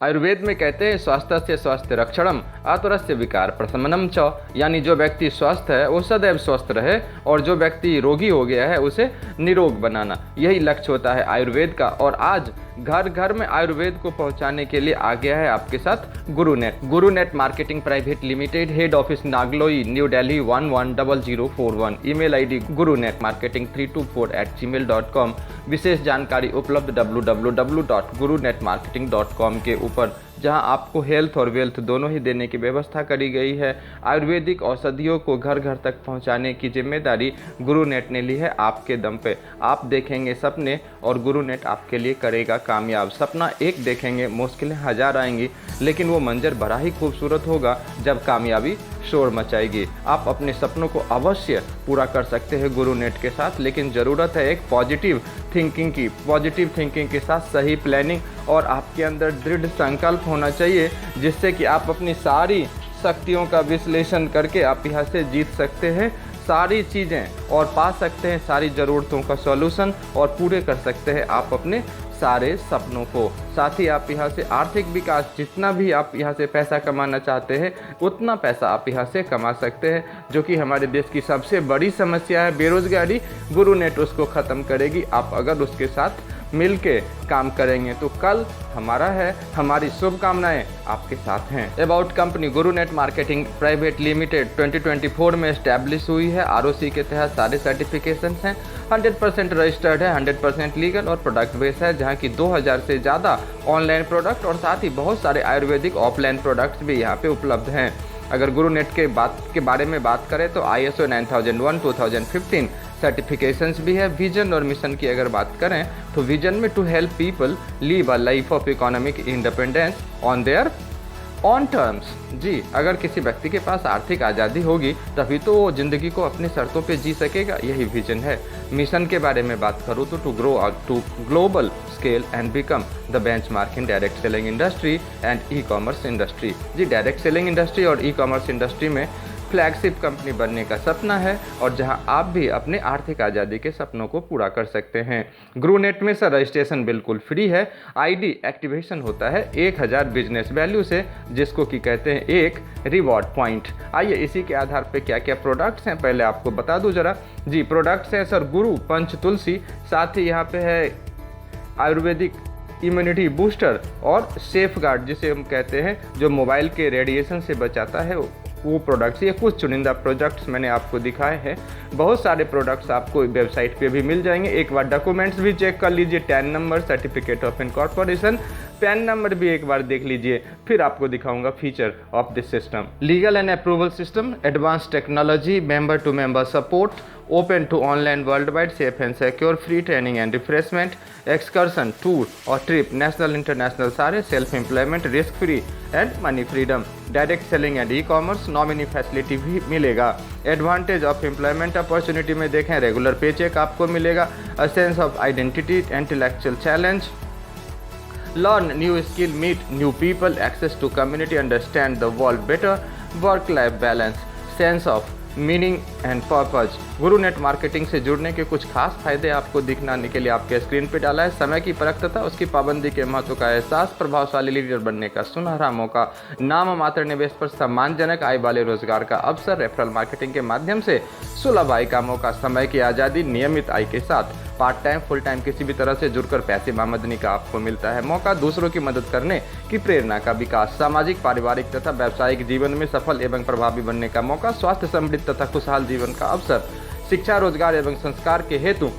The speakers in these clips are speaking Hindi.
आयुर्वेद में कहते हैं स्वास्थ्य से स्वास्थ्य रक्षणम आतुरस्य विकार प्रशमनम च, यानी जो व्यक्ति स्वस्थ है वो सदैव स्वस्थ रहे और जो व्यक्ति रोगी हो गया है उसे निरोग बनाना, यही लक्ष्य होता है आयुर्वेद का। और आज घर घर में आयुर्वेद को पहुंचाने के लिए आ गया है आपके साथ Gurunet marketing private limited, head office Nangloi, New Delhi 110041, email ID gurunet324@gmail.com। विशेष जानकारी उपलब्ध www.gurunetmarketing.com के ऊपर, जहां आपको हेल्थ और वेल्थ दोनों ही देने की व्यवस्था करी गई है। आयुर्वेदिक औषधियों को घर घर तक पहुंचाने की जिम्मेदारी गुरुनेट ने ली है आपके दम पे। आप देखेंगे सपने और गुरुनेट आपके लिए करेगा कामयाब। सपना एक देखेंगे, मुश्किलें हजार आएंगी, लेकिन वो मंजर बड़ा ही खूबसूरत होगा जब कामयाबी शोर मचाएगी। आप अपने सपनों को अवश्य पूरा कर सकते हैं गुरुनेट के साथ, लेकिन ज़रूरत है एक पॉजिटिव थिंकिंग की। पॉजिटिव थिंकिंग के साथ सही प्लानिंग और आपके अंदर दृढ़ संकल्प होना चाहिए, जिससे कि आप अपनी सारी शक्तियों का विश्लेषण करके आप यहाँ से जीत सकते हैं सारी चीज़ें और पा सकते हैं सारी ज़रूरतों का सॉल्यूशन और पूरे कर सकते हैं आप अपने सारे सपनों को। साथ ही आप यहाँ से आर्थिक विकास, जितना भी आप यहाँ से पैसा कमाना चाहते हैं उतना पैसा आप यहाँ से कमा सकते हैं, जो कि हमारे देश की सबसे बड़ी समस्या है बेरोजगारी। गुरुनेट उसको ख़त्म करेगी आप अगर उसके साथ मिलके काम करेंगे। तो कल हमारा है, हमारी शुभकामनाएं आपके साथ हैं। About company Gurunet marketing private limited 2024 में एस्टैब्लिश हुई है। आरओसी के तहत सारे सर्टिफिकेशंस हैं, 100% रजिस्टर्ड है, 100% लीगल और प्रोडक्ट बेस है, जहां की 2000 से ज़्यादा ऑनलाइन प्रोडक्ट और साथ ही बहुत सारे आयुर्वेदिक ऑफलाइन प्रोडक्ट्स भी यहाँ पे उपलब्ध हैं। अगर गुरुनेट के बारे में बात करें तो ISO 9001 2015 सर्टिफिकेशंस भी है। विजन और मिशन की अगर बात करें तो विजन में to help people live a life of economic independence on their own terms. जी, अगर किसी व्यक्ति के पास आर्थिक आज़ादी होगी तभी तो वो ज़िंदगी को अपनी शर्तों पे जी सकेगा, यही विजन है। मिशन के बारे में बात करूँ तो to grow to global scale and become the benchmark in direct selling industry and e commerce industry. जी, डायरेक्ट सेलिंग इंडस्ट्री और ई कॉमर्स इंडस्ट्री में फ्लैगशिप कंपनी बनने का सपना है और जहां आप भी अपने आर्थिक आज़ादी के सपनों को पूरा कर सकते हैं। गुरुनेट में सर रजिस्ट्रेशन बिल्कुल फ्री है। आईडी एक्टिवेशन होता है 1000 बिजनेस वैल्यू से, जिसको कि कहते हैं एक रिवॉर्ड पॉइंट। आइए इसी के आधार पे क्या क्या प्रोडक्ट्स हैं पहले आपको बता दूं जरा। जी, प्रोडक्ट्स हैं सर गुरु पंच तुलसी, साथ ही यहाँ पे है आयुर्वेदिक इम्यूनिटी बूस्टर और सेफ गार्ड, जिसे हम कहते हैं जो मोबाइल के रेडिएशन से बचाता है, वो प्रोडक्ट्स। ये कुछ चुनिंदा प्रोडक्ट्स मैंने आपको दिखाए हैं। बहुत सारे प्रोडक्ट्स आपको वेबसाइट पे भी मिल जाएंगे। एक बार डॉक्यूमेंट्स भी चेक कर लीजिए, TAN number, certificate of incorporation, PAN number भी एक बार देख लीजिए। फिर आपको दिखाऊंगा feature of this system. Legal and approval system, advance technology, member to member support, open to online world wide, safe and secure, free training and refreshment, excursion, tour और ट्रिप, नेशनल इंटरनेशनल सारे, self employment, risk free and money freedom, direct selling and e commerce, nominee facility भी मिलेगा। एडवांटेज ऑफ एम्प्लॉयमेंट अपॉर्चुनिटी में देखें रेगुलर पे चेक आपको मिलेगा, a sense of identity, intellectual challenge, learn new skill, meet new people, access to community, understand the world better, work life balance, sense of meaning and purpose. Gurunet marketing से जुड़ने के कुछ खास फायदे आपको दिखलाने के लिए आपके स्क्रीन पे डाला है। समय की परख तथा उसकी पाबंदी के महत्व का एहसास, प्रभावशाली लीडर बनने का सुनहरा मौका, नाम मात्र निवेश पर सम्मानजनक आय वाले रोजगार का अवसर, रेफरल मार्केटिंग के माध्यम से सुलभ आय का मौका, समय की आज़ादी, नियमित आय के साथ, पार्ट टाइम फुल टाइम किसी भी तरह से जुड़कर पैसे आमदनी का आपको मिलता है मौका, दूसरों की मदद करने की प्रेरणा का विकास, सामाजिक पारिवारिक तथा व्यावसायिक जीवन में सफल एवं प्रभावी बनने का मौका, स्वास्थ्य समृद्ध तथा खुशहाल जीवन का अवसर, शिक्षा रोजगार एवं संस्कार के हेतु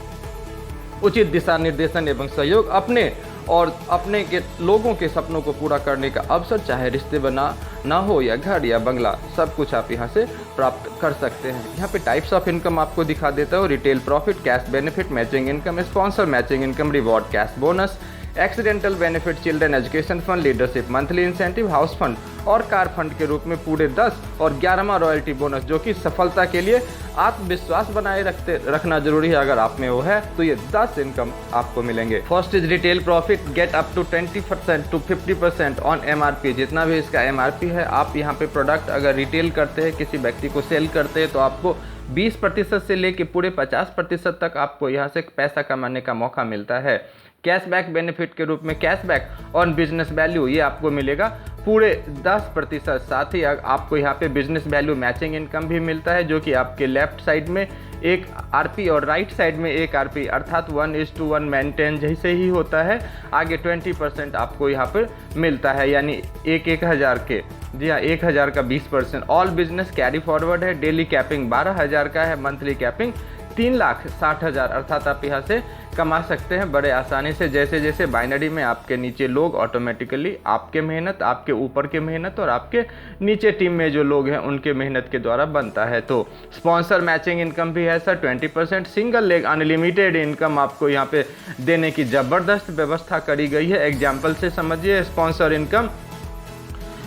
उचित दिशा निर्देशन एवं सहयोग, अपने और अपने के लोगों के सपनों को पूरा करने का अवसर, चाहे रिश्ते बना ना हो या घर या बंगला, सब कुछ आप यहाँ से प्राप्त कर सकते हैं। यहाँ पे टाइप्स ऑफ इनकम आपको दिखा देता हूँ, retail profit, cash benefit, matching income, sponsor matching income, reward cash bonus, accidental benefit, children education fund, leadership monthly incentive, house fund और कार फंड के रूप में पूरे 10 और 11वां रॉयल्टी बोनस, जो कि सफलता के लिए आत्मविश्वास बनाए रखना जरूरी है। अगर आप में वो है तो ये 10 इनकम आपको मिलेंगे। First is retail profit, get up to 20% to 50% on MRP। जितना भी इसका MRP है, आप यहाँ पे प्रोडक्ट अगर रिटेल करते हैं, किसी व्यक्ति को सेल करते हैं, तो आपको 20% से लेके पूरे 50% तक आपको यहाँ से पैसा कमाने का मौका मिलता है। कैशबैक बेनिफिट के रूप में कैशबैक ऑन बिजनेस वैल्यू ये आपको मिलेगा पूरे 10%। साथ ही आपको यहाँ पे बिजनेस वैल्यू मैचिंग इनकम भी मिलता है, जो कि आपके लेफ्ट साइड में एक आरपी और राइट साइड में एक आरपी, अर्थात 1:1 मेंटेन जैसे ही होता है। आगे 20% आपको यहाँ पर मिलता है, यानी 1000 के, जी हाँ 1000 का 20%। ऑल बिजनेस कैरी फॉरवर्ड है। डेली कैपिंग 12,000 का है, मंथली कैपिंग 3,60,000, अर्थात आप यहाँ से कमा सकते हैं बड़े आसानी से। जैसे जैसे बाइनरी में आपके नीचे लोग ऑटोमेटिकली आपके मेहनत, आपके ऊपर के मेहनत और आपके नीचे टीम में जो लोग हैं उनके मेहनत के द्वारा बनता है। तो स्पॉन्सर मैचिंग इनकम भी है sir 20%। Single leg unlimited income आपको यहाँ पे देने की ज़बरदस्त व्यवस्था करी गई है। एग्जाम्पल से समझिए, स्पॉन्सर इनकम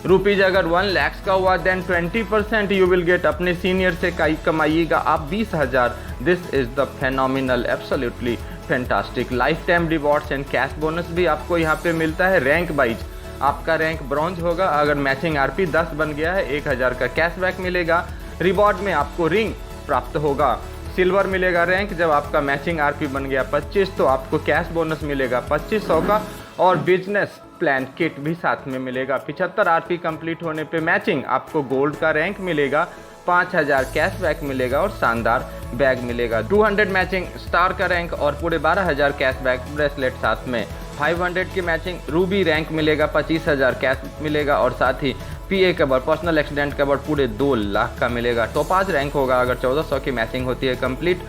रुपीज़ अगर 1 लाख का हुआ देन 20% यू विल गेट। अपने सीनियर से कमाइएगा आप 20,000। This is the phenomenal, absolutely fantastic. Life time rewards and cash bonus भी आपको यहाँ पे मिलता है रैंक वाइज। आपका रैंक ब्रॉन्ज होगा, अगर मैचिंग आरपी 10 बन गया है 1000 का कैशबैक मिलेगा। रिवॉर्ड में आपको रिंग प्राप्त होगा। सिल्वर मिलेगा रैंक जब आपका मैचिंग आरपी बन गया 25, तो आपको कैश बोनस मिलेगा 2500 का, और बिजनेस प्लान किट भी साथ में मिलेगा। 75 आरपी कंप्लीट होने पे मैचिंग आपको गोल्ड का रैंक मिलेगा, 5000 कैशबैक मिलेगा और शानदार बैग मिलेगा। 200 मैचिंग स्टार का रैंक और पूरे 12000 कैशबैक ब्रेसलेट साथ में। 500 की मैचिंग रूबी रैंक मिलेगा, 25000 कैश मिलेगा और साथ ही पीए कवर, पर्सनल एक्सीडेंट कवर पूरे 2 लाख का मिलेगा। टोपाज रैंक होगा अगर 1400 की मैचिंग होती है कंप्लीट,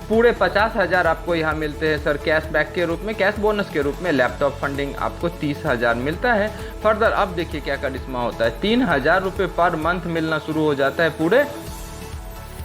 पूरे 50,000 आपको यहाँ मिलते हैं सर कैशबैक के रूप में, कैश बोनस के रूप में। लैपटॉप फंडिंग आपको 30,000 मिलता है। फर्दर अब देखिए क्या करिश्मा होता है, 3,000 रुपये पर मंथ मिलना शुरू हो जाता है पूरे